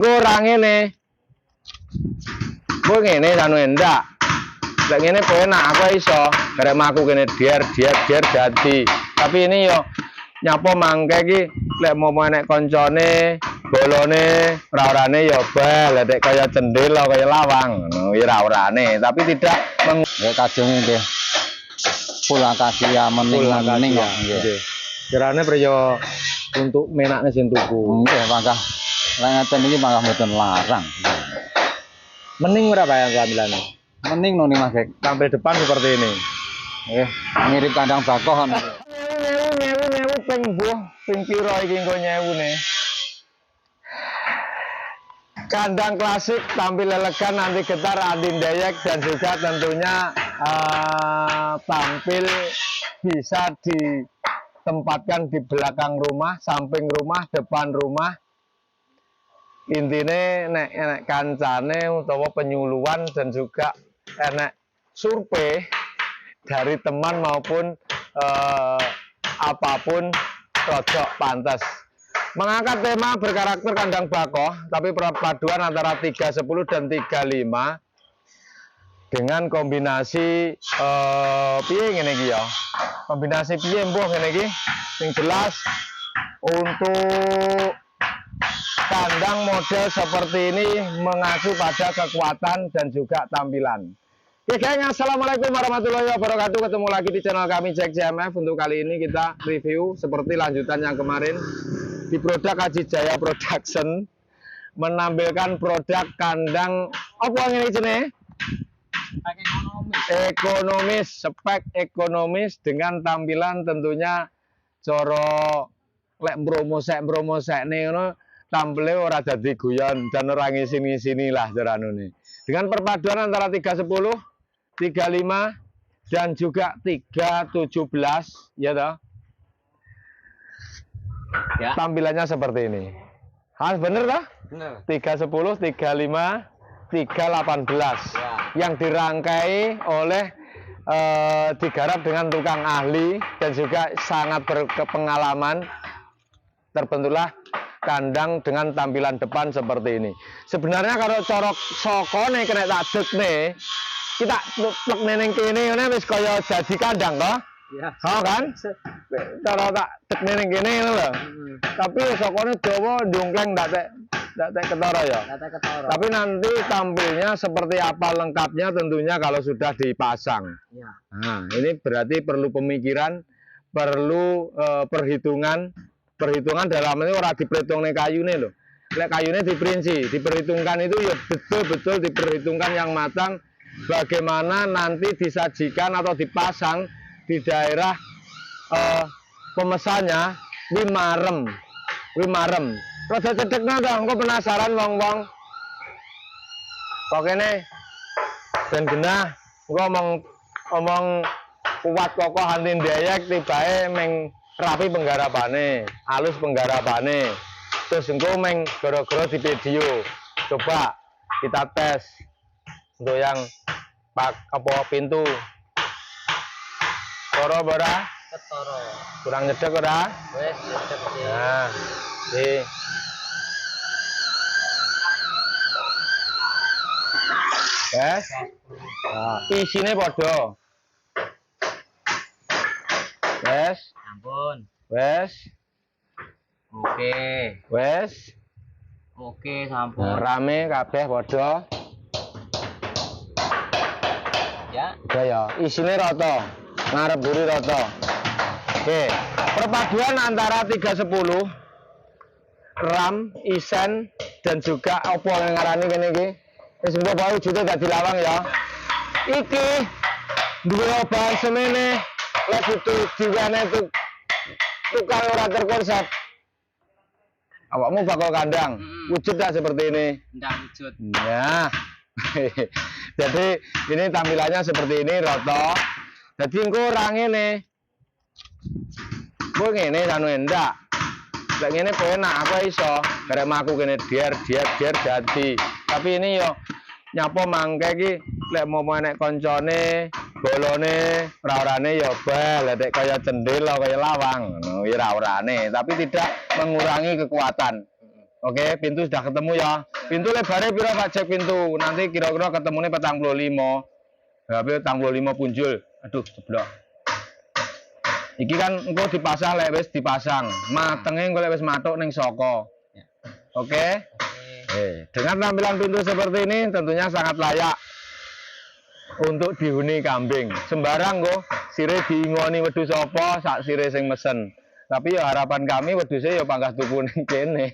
Kurang ini, gue ngene kan ndak. Lek ngene penak aku iso, karek aku kene dier dadi. Tapi ini yo nyapa mangke iki lek mau nek koncone, bolone, ora-orane yo bal, lek kaya cendela kaya lawang ngono ora orane, tapi tidak ya kajeng nggih. Pulang kasia mening nggih. Kirane priyo untuk menakne sing tuku. Nggih, mangga. Lah ngaten iki mangga mboten larang. Mending ora bayang kamilane. Mending noni Mas Gek. Tampil depan seperti ini. Nggih, mirip kandang bakoh. Nyewu ping mbuh, ping pira iki engko nyewune. Kandang klasik tampil elegan, anti getar, anti ndayek, dan juga tentunya tampil bisa ditempatkan di belakang rumah, samping rumah, depan rumah. Intine nek kancane utawa penyuluhan dan juga enek survei dari teman maupun apapun cocok pantas. Mengangkat tema berkarakter kandang bakoh, tapi perpaduan antara 310 dan 35 dengan kombinasi piye ngene iki ya. Kombinasi piye mbuh ngene iki? Sing jelas untuk kandang model seperti ini mengacu pada kekuatan dan juga tampilan. Oke geng, assalamualaikum warahmatullahi wabarakatuh. Ketemu lagi di channel kami Jack JMF. Untuk kali ini kita review seperti lanjutan yang kemarin di produk Haji Jaya Production, menampilkan produk kandang apa ini jenenge? Ekonomis, spek ekonomis dengan tampilan tentunya coro lek bromosek ngono. Tampilnya ora jadi guyon dan orang ngisi-ngisini lah jaranune. Dengan perpaduan antara 310, 35 dan juga 317 ya toh. Ya. Tampilannya seperti ini. Has bener toh? Bener. 310, 35, 318. Ya. Yang dirangkai oleh digarap dengan tukang ahli dan juga sangat berpengalaman. Terbentuklah kandang dengan tampilan depan seperti ini. Sebenarnya kalau corok sokone kena tak dek nih, kita plek neneng kene ngene wis kaya jadi kandang toh? Iya. Oh kan? Cara tak dek neneng kene ngono lho. Tapi sokone dawa ndungkleng ndak tek ketara ya. Tapi nanti tampilnya seperti apa lengkapnya tentunya kalau sudah dipasang. Iya. Nah, ini berarti perlu pemikiran, perlu perhitungan dalam ini orang diperhitung nih kayunya loh. Lek kayunya diperinci, diperhitungkan itu ya betul-betul diperhitungkan yang matang bagaimana nanti disajikan atau dipasang di daerah pemesannya wimarem. Rada cedek nada, engko penasaran wong-wong. Pokoknya ben genah, engko omong kuat kokoh anti ndayek tibae meng rapi penggarapane, halus penggarapane. Terus engko meng goro-goro di video. Coba kita tes untuk yang apa pintu. Toro ora? Ketoro. Kurang nyedek ora? Wes nyedek. Nah, iki. Yes. Nah, isine padha. Wes. Ampun. Wes. Oke. Wes. Oke, sampun. Rame kabeh padha. Ya. Udah ya, isine rata. Ngarep buri rata. Oke. Perpaduan antara 310 RAM, isen dan juga opo yang ngarani kene iki. Wis engko bae wujute dadi lawang ya. Iki duwe bahan semene. Lek itu diwane itu tukang ora terkonsep. Awakmu bakal kandang, wujudnya seperti ini. Ndak wujud. Ya. Jadi ini tampilannya seperti ini roto. Jadi engko ora ngene. Kowe ngene kan ndak. Lek ngene penak aku iso, karek aku kene dier dadi. Tapi ini yo nyapa mangke iki lek mau nek koncone, bolone, ora-orane ya bal, lek kaya cendela kaya lawang ngono ora orane, tapi tidak mengurangi kekuatan. Oke, pintu sudah ketemu ya. Pintu lebarnya piro Pak cek pintu. Nanti kira-kira ketemunya 45. Berapa 45 punjul. Aduh, jeblok. Iki kan engko dipasang lek wis dipasang. Matenge engko lek wis matuk ning soko. Oke? Dengan tampilan pintu seperti ini tentunya sangat layak untuk dihuni kambing. Sembarang kok sire diingoni wedhus apa sak sire sing mesen. Tapi ya harapan kami wedhuse ya panggah tuku ning kene.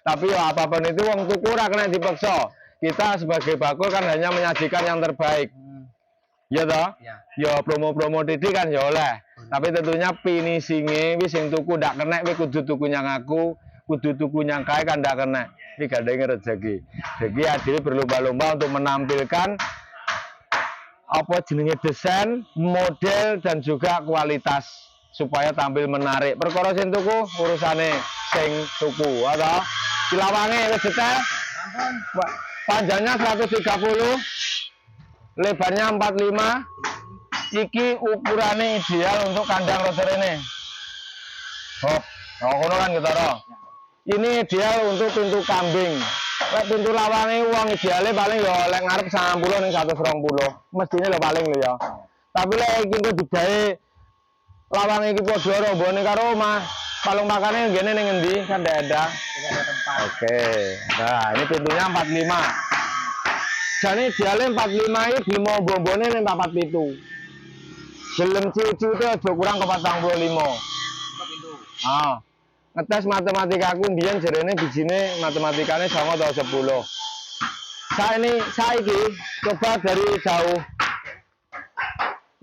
Tapi ya apapun itu wong tuku ora kena dipaksa. Kita sebagai bakul kan hanya menyajikan yang terbaik. Ya toh? Ya. Ya promo-promo titik kan ya oleh. Tapi tentunya finishingnya wis sing tuku ndak kena wis kudu tuku yang aku, kudu tuku yang kae kan ndak kena. Iki gandenge rezeki. Jadi adil berlomba-lomba untuk menampilkan apa jenenge desain, model dan juga kualitas supaya tampil menarik. Perkara sing tuku urusane sing tuku, atau dilawange wis detail. Panjangnya 130, lebarnya 45. Iki ukurannya ideal untuk kandang rotor ini. Hop, oh kono kan ketara. Ini ideal untuk pintu kambing. Lek pintu lawange wong idealnya paling ya lek ngarep 90 ning 120. Mestine lho paling lho ya. Tapi lek iki engko digawe lawange iki padha rombone karo omah. Palung makane ngene ning endi kan ndak ada. Tidak ada tempat. Oke. Nah, ini pintunya 45. Jane idealnya 45 iki belum mau bombone ning 47. Gelem cici itu aja kurang ke 45. Pintu. Ah. Ngetes matematika aku mbiyen jarene bijine matematikane 9 atau 10. Saiki coba dari jauh.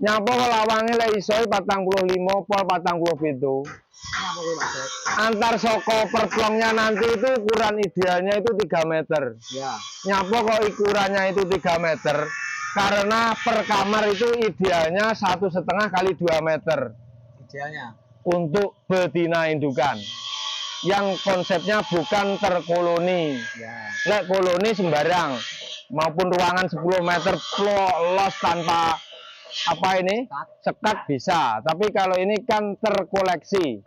Nyapa kok lawange lek iso 45 pol 47. Kenapa kuwi Mas? Antar soko perplongnya nanti itu ukuran idealnya itu 3 meter. Ya. Nyapa kok ukurannya itu 3 meter? Karena per kamar itu idealnya 1,5 kali 2 meter Idealnya. untuk betina indukan yang konsepnya bukan terkoloni. Ya. Lek koloni sembarang maupun ruangan 10 meter los tanpa apa ini sekat bisa, tapi kalau ini kan terkoleksi.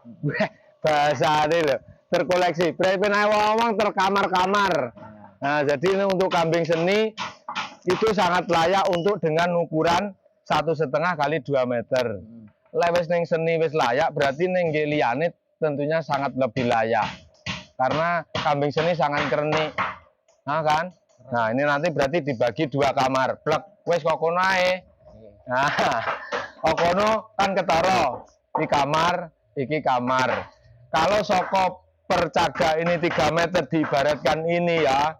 Bahasa ini loh, terkoleksi. Berarti ngomong terkamar-kamar. Nah, jadi ini untuk kambing seni itu sangat layak untuk dengan ukuran 1,5 kali 2 meter. Lewes neng seni wis layak, berarti neng liyane tentunya sangat lebih layak. Karena kambing seni sangat kernik. Nah kan? Nah, ini nanti berarti dibagi 2 kamar. Blek wis kok kono ae. Nah, kok kono kan ketara. Iki kamar, iki kamar. Kalau soko percaga ini 3 meter diibaratkan ini ya.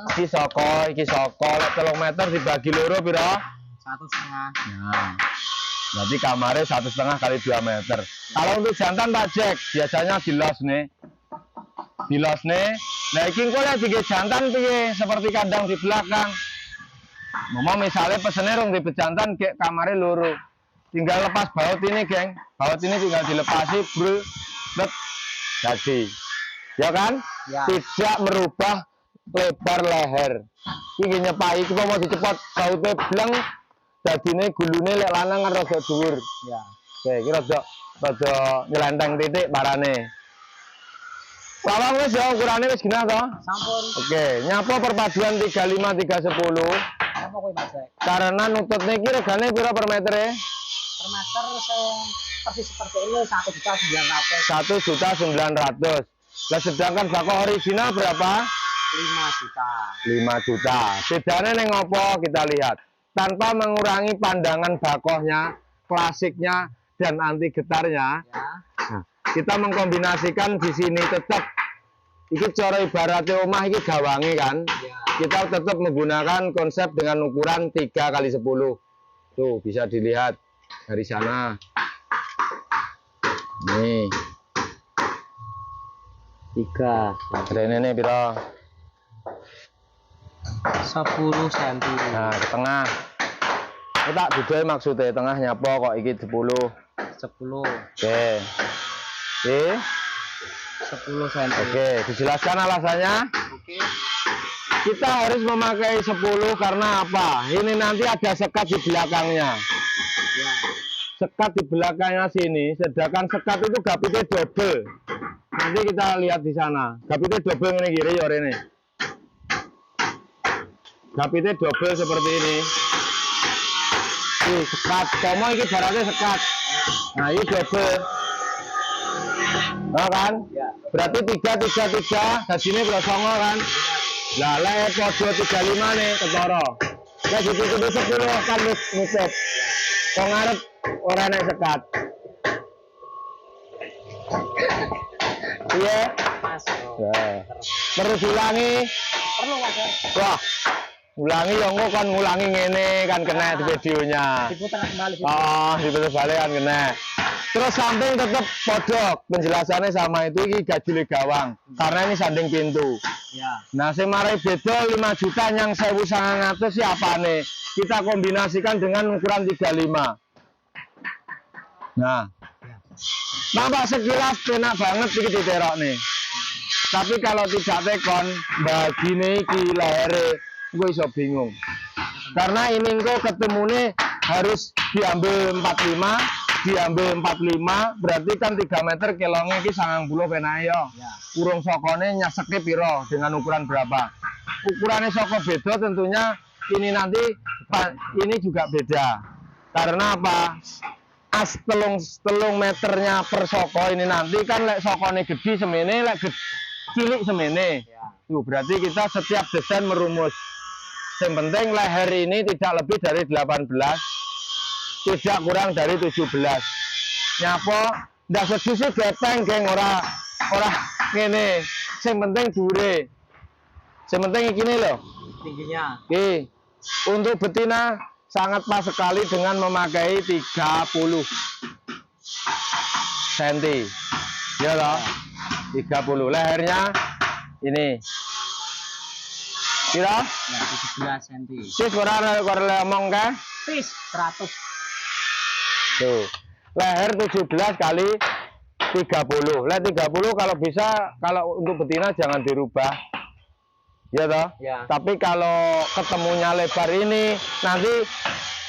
Iki soko, lek 3 meter dibagi loro piro? 1,5. Nah, berarti kamarnya 1,5 kali 2 meter. Kalau untuk jantan Pak Jack, biasanya dilos nih. Nah, iki engko lek dikek jantan piye? Seperti kandang di belakang. Mama misalnya pesennya rong di jantan kayak kamarnya loro. Tinggal lepas baut ini, geng. Baut ini tinggal dilepasi, bro. Jadi. Ya kan? Ya. Tidak merubah lebar leher. Iki nyepai iki mau dicepot bautnya bleng. Dadine gulune lek lanang kan rada dhuwur. Ya. Oke, iki rada nyelenteng titik parane. Lawang wis ya ukurane wis genah to? Sampun. Oke, nyapa perpaduan 35 310. Apa kuwi Mas? Karena nututnya iki regane pira per meter? Per meter persis seperti ini 1.900.000. 1.900.000. Lah sedangkan bako original berapa? 5 juta. 5 juta. Bedanya neng opo kita lihat. Tanpa mengurangi pandangan bakohnya, klasiknya dan anti getarnya. Ya. Nah, kita mengkombinasikan di sini tetap iki cara ibaratnya omah iki gawange kan. Ya. Kita tetap menggunakan konsep dengan ukuran 3 kali 10. Tuh, bisa dilihat dari sana. Nih. 3. Rene piro? 10 cm. Nah, ke tengah. Ini tak budaya maksudnya tengah nyapa kok iki 10. 10. Oke. Oke. 10 cm. Oke, dijelaskan alasannya. Oke. Kita harus memakai 10 karena apa? Ini nanti ada sekat di belakangnya. Ya. Sekat di belakangnya sini, sedangkan sekat itu gapitnya double. Nanti kita lihat di sana. Gapitnya double ini kiri ya ini. Gapitnya double seperti ini. Ini sekat. Komo ini baratnya sekat. Nah ini double. Nah kan? Berarti 3, 3, 3. Hasilnya berapa kan? Lah lek podo 35 nih ketara. Lah ditutup 10 kan wis nutup. Kok ngarep ora nek sekat. Iya. Pas. Nah. Terus ulangi. Perlu Mas. Wah. Ulangi ya engko kan ngulangi ngene kan kena di videonya. Diputar kembali. Oh, diputar balik kan kena. Terus samping tetap podok. Penjelasannya sama itu iki gajule gawang. Karena ini sanding pintu. Ya. Nah, sing marai beda 5 juta yang 1.900 siapa nih? Kita kombinasikan dengan ukuran 35. Nah. Nampak sekilas enak banget iki diterok nih. Tapi kalau tidak tekon, bagine iki lehere gue iso bingung. Karena ini kok ketemune harus diambil 45, diambil 45, berarti kan 3 meter kelonge iki 90 penae yo. Kurung sokone nyeseke piro dengan ukuran berapa? Ukurannya soko beda tentunya ini nanti ini juga beda. Karena apa? As telung meternya per soko ini nanti kan lek sokone gede semene, lek cilik semene. Tuh, berarti kita setiap desain merumus. Yang penting leher ini tidak lebih dari 18, tidak kurang dari 17. Nyapo, ndak sedih sih gepeng geng ora ngene. Yang penting dure. Yang penting ini loh. Tingginya. Oke. Untuk betina sangat pas sekali dengan memakai 30 cm. Ya loh. 30 lehernya ini. Kira? Ya, 17 cm. Sis ora ngomong kan? Pis 100. Tuh. Leher 17 kali 30. Lah 30 kalau bisa kalau untuk betina jangan dirubah. Ya toh? Ya. Tapi kalau ketemunya lebar ini nanti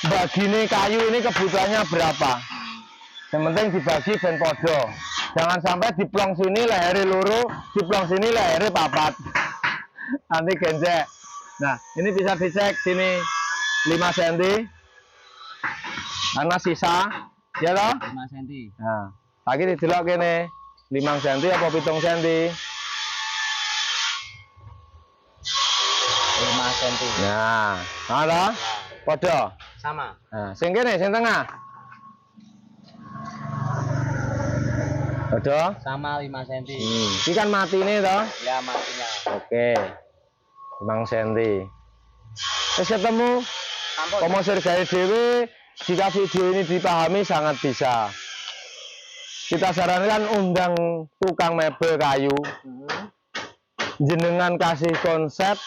bagine kayu ini kebutuhannya berapa? Yang penting dibagi ben podo. Jangan sampai diplong sini lehere loro, diplong sini lehere papat. Nanti genjek. Nah, ini bisa dicek sini 5 cm. Karena sisa, ya toh? 5 cm. Nah, lagi didelok kene 5 cm apa 7 cm? 5 cm. Nah, ada? Podo. Sama. Nah, sing kene sing tengah. Podo. Sama 5 cm. Ini kan mati nih toh? Ya matinya. Oke. 5 cm. Terus ketemu komosir gaya dewe, jika video ini dipahami sangat bisa. Kita sarankan undang tukang mebel kayu. Jenengan kasih konsep,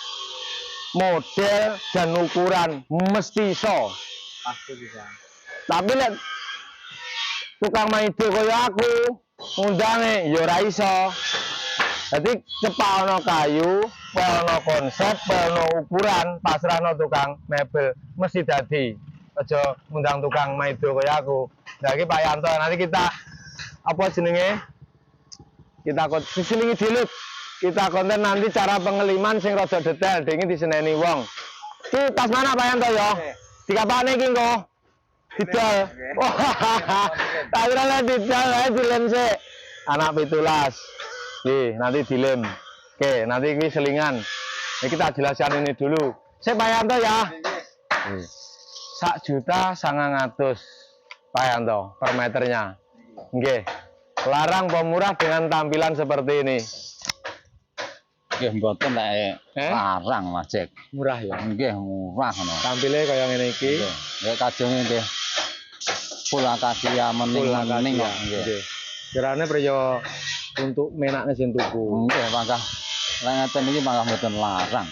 model dan ukuran mesti iso. Pasti bisa. Tapi lek tukang maido kaya aku ngundange ya ora iso. Jadi cepak ono kayu, ono konsep, ono ukuran, pasrahno tukang mebel mesti dadi. Aja ngundang tukang maido kaya aku. Nah iki Pak Yanto, nanti kita apa jenenge? Kita sisingi dilut. Kita konten nanti cara pengeliman sing rada detail, dingin diseneni wong. Ki tas mana Pak Yanto ya? Dikapane iki engko? Didol. Wah. Tak kira lek didol ae dilem sik. Anak 17. Nih, nanti dilem. Oke, nanti ini selingan. Ini kita jelaskan ini dulu. Saya Pak Yanto ya. 1.900.000 Pak Yanto per meternya. Oke. Larang pemurah dengan tampilan seperti ini. Nggih mboten nek larang Mas Cek. Murah ya. Nggih murah ngono. Tampilnya kayak ngene iki. Nggih kajeng nggih. Full akasia mening-mening kok. Nggih. Kirane priyo untuk menakne sing tuku. Nggih mangkah. Lah ngaten iki mangkah mboten larang.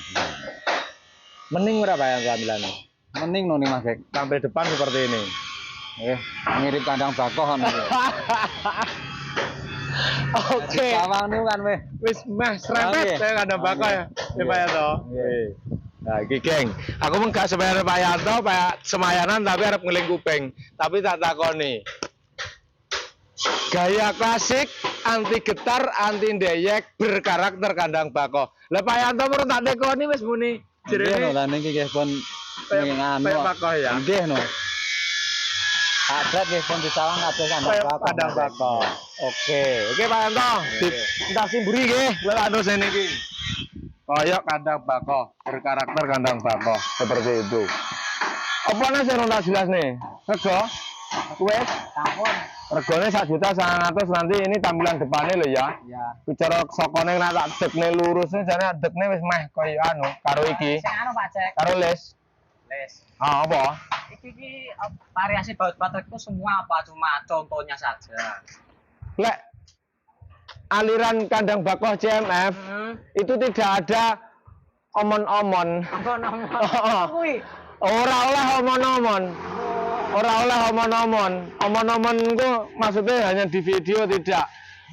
Mending ora Pak Yanto tampilannya. Mening no nih Mas Cek. Tampil depan seperti ini. Nggih, mirip kandang bakoh ngono. Oke. Sawang niku kan Wis meh serempet saya kadang baka ya. Ya Pak Yanto. Nah, iki geng. Aku mung gak sebayar Pak Yanto, Pak Semayanan tapi arep ngeling kuping. Tapi tak takoni. Gaya klasik anti getar, anti ndeyek, berkarakter kandang bako. Lah Pak Yanto perlu tak tekoni wis muni. Nggih no, lah niki nggih pun nganu. Kayak bako ya. Nggih no. Adat nggih pun disawang kabeh Kandang bako. Oke Pak Yanto. Entah simburi nggih, lha anu sene iki. Koyok kandang bako, berkarakter kandang bako, seperti itu. Apa nih sing ora jelas nih? Rego? Wes, Sampun. regane 1.900.000 nanti ini tampilan depannya loh ya. Ya. Bicara sokone nek tak dekne lurusnya jane dekne wis meh koyo anu karo iki. Sing anu Pak Cek. Karo les. Les. Ah, apa? Iki variasi baut baterai itu semua apa? Cuma contohnya saja. Lek aliran kandang bako CMF itu tidak ada omon-omon. Apa namanya? Oh. Kuwi. Ora oleh omon-omon. Ora oleh omon-omon. Omon-omon itu maksudnya hanya di video tidak.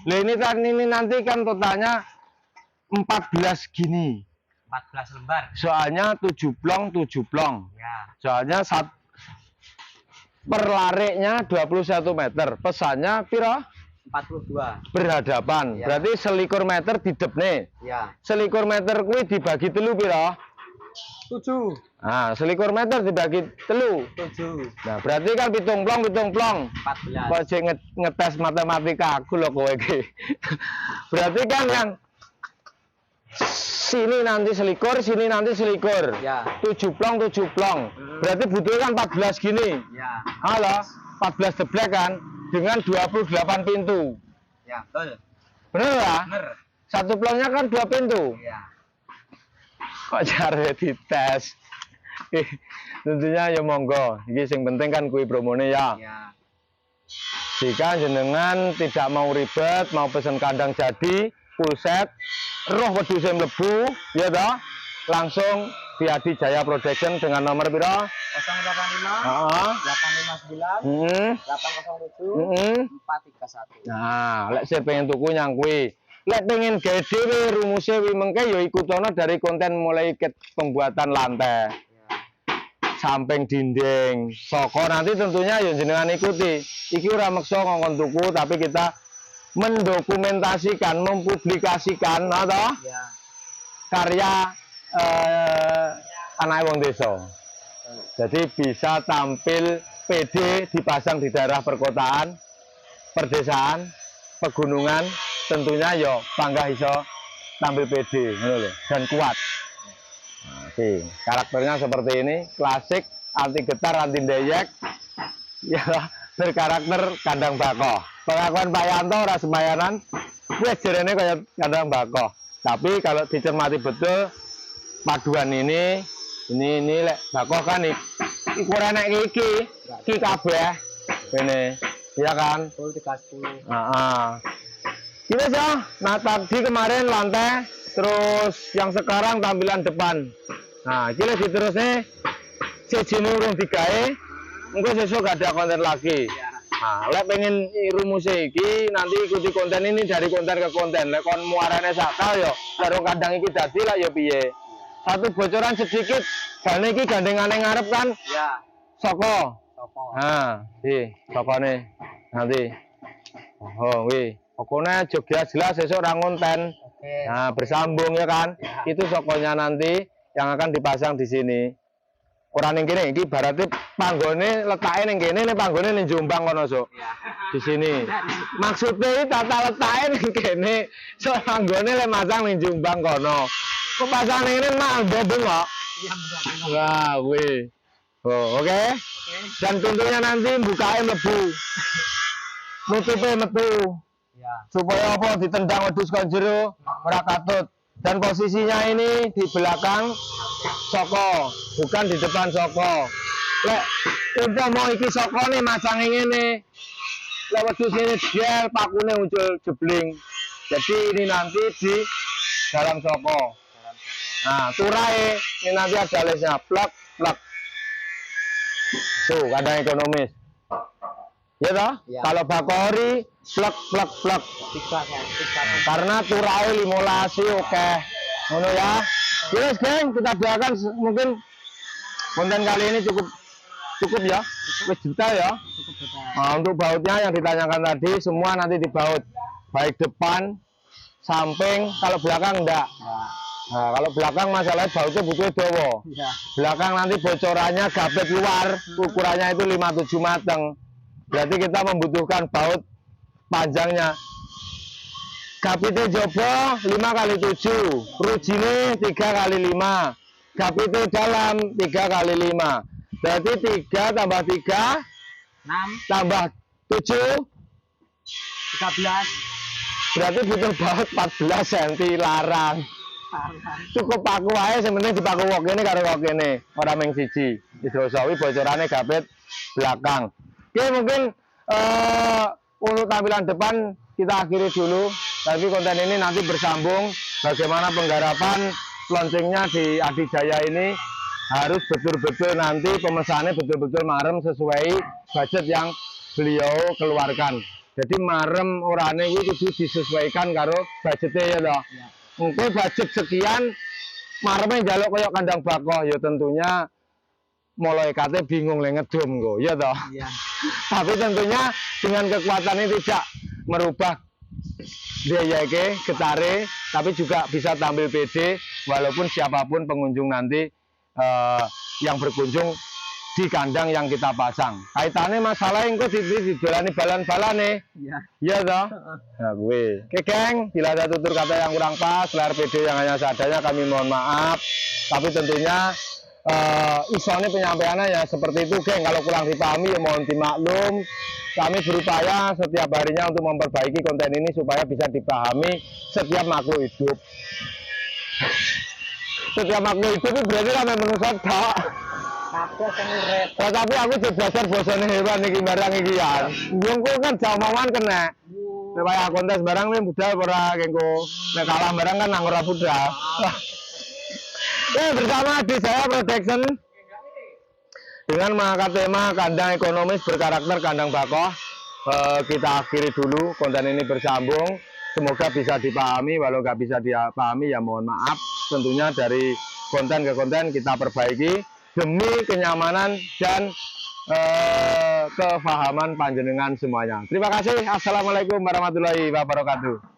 Lah ini nanti kan totalnya 14 gini. 14 lembar. Soalnya 7 plong. Ya. Soalnya per lariknya 21 meter. Pesannya piro? 42. Berhadapan. Ya. Berarti 21 meter didepne. Ya. 21 meter kuwi dibagi telu piro? 7. Nah, 21 meter dibagi telu. 7. Nah, berarti kan pitung plong. 14. Kok cek ngetes matematika aku loh kowe iki. Berarti kan yang sini nanti selikur, sini nanti selikur. Ya. 7 plong. Berarti butuhnya kan 14 gini. Ya. Halo, 14 deblek kan dengan 28 pintu. Ya, betul. Bener ya? Bener. Satu plongnya kan 2 pintu. Ya. Kok cara dites? Tentunya ya monggo. Iki sing penting kan kuwi promone ya. Ya. Jika jenengan tidak mau ribet, mau pesen kandang jadi, full set, roh wedhus mlebu, ya toh, langsung di Adi Jaya Production dengan nomor piro? 085 Heeh. 859 Heeh. 807 431. Nah, lek saya pengen tuku yang kuwi. Lek pengen gede rumusnya wi mengke ya ikutono dari konten mulai ke pembuatan lantai. Samping dinding, soko nanti tentunya ya jenengan ikuti. Iki ora meksa ngongkon tuku tapi kita mendokumentasikan, mempublikasikan atau Ya. karya anak wong desa. Jadi bisa tampil PD dipasang di daerah perkotaan, perdesaan, pegunungan, tentunya yo bangga iso tampil PD ngono lho, dan kuat. Oke, karakternya seperti ini, klasik, anti getar, anti ndeyek, ya berkarakter kandang bako. Pengakuan Pak Yanto ora sembayanan, wis jerene kaya kandang bako. Tapi kalau dicermati betul, paduan ini lek bako kan iku ora nek iki kabeh. Ini, ya kan? Full 310. Gini ya, nah tadi kemarin lantai, terus yang sekarang tampilan depan. Nah, gini diterusnya, sejini urung digawe, mungkin sesuk gak ada konten lagi. Nah, lek pengen rumusnya iki, nanti ikuti konten ini dari konten ke konten. Lek kon muarane sakal yo, baru kadang iki dadi lah yo piye. Satu bocoran sedikit, gane iki gandengane ngarep kan, Ya. soko. Sopo. Nah, sokone nanti. Oh, wih. Pokoknya juga jelas sesuk ora ngonten. Oke. Nah, bersambung ya kan. Itu sokonya nanti yang akan dipasang di sini. Ora ning kene iki berarti panggone letake ning kene, ning panggone ning Jombang kono, Sok. Ya. Di sini. Maksudnya iki tata letake ning kene, so panggone le masang ning Jombang kono. Kok pasang ning kene mah ndobong kok. Iya, betul. Wah, wih. Oh, oke. Dan tentunya nanti bukain mlebu. Nutupe metu. Ya. Supaya apa ditendang wedhus kon jero ora katut. Dan posisinya ini di belakang soko, bukan di depan soko. Lek umpama iki sokone masang ngene. Lek wedhus ini gel pakune muncul jebling. Jadi ini nanti di dalam soko. Nah, turai ini nanti ada lesnya, plak. Tuh, kadang ekonomis. Ya toh? Ya. Kalau bakori plek. Tiga. Karena turai 15 oke. Ngono ya. Terus geng, kita doakan mungkin konten kali ini cukup ya. Wis detail ya. Nah, untuk bautnya yang ditanyakan tadi semua nanti dibaut. baik depan, samping, kalau belakang enggak. Nah, kalau belakang masalahnya bautnya butuh dowo. Iya. Belakang nanti bocorannya gabet luar, ukurannya itu 57 mateng. Berarti kita membutuhkan baut panjangnya. Gapite jobo 5x7, rujine 3x5, gapite dalam 3x5. Berarti 3 tambah 3 6, tambah 7, 13. berarti butuh baut 14 cm larang. Cukup paku aja, sebenarnya dipaku wok ini karo wok ini, orang meng siji. Didosawi bocorannya gapet belakang. Oke, mungkin untuk tampilan depan kita akhiri dulu. Tapi konten ini nanti bersambung bagaimana penggarapan launchingnya di Adi Jaya ini harus betul-betul nanti pemesannya betul-betul marem sesuai budget yang beliau keluarkan. Jadi marem orane itu disesuaikan karo budgetnya ya toh. Mungkin budget sekian maremnya jaluk koyok kandang bakoh ya tentunya mulai kate bingung le ngedum kok ya toh. Iya. Tapi tentunya dengan kekuatan ini tidak merubah biaya getare, tapi juga bisa tampil pede walaupun siapapun pengunjung nanti yang berkunjung di kandang yang kita pasang. Kaitannya masalah yang kok didolani balan-balane. Iya. Iya toh? Nah, gue. Oke, geng, bila ada tutur kata yang kurang pas, layar PD yang hanya seadanya kami mohon maaf. Tapi tentunya isone penyampaiannya ya seperti itu, geng. Kalau kurang dipahami ya mohon dimaklum. Kami berupaya setiap harinya untuk memperbaiki konten ini supaya bisa dipahami setiap makhluk hidup. Setiap makhluk hidup itu berarti kan manusia tok. Kabeh sing urip. Tapi aku juga belajar bosone hewan iki barang iki ya. Nyungku kan jauh-mauan kena. Supaya kontes barang ini budal ora gengko. Nek kalah barang kan nang ora budal. Bersama di saya Production dengan mengangkat tema kandang ekonomis berkarakter kandang bakoh. Kita akhiri dulu konten ini bersambung. Semoga bisa dipahami. Walau nggak bisa dipahami ya mohon maaf. Tentunya dari konten ke konten kita perbaiki demi kenyamanan dan kefahaman panjenengan semuanya. Terima kasih. Assalamualaikum warahmatullahi wabarakatuh.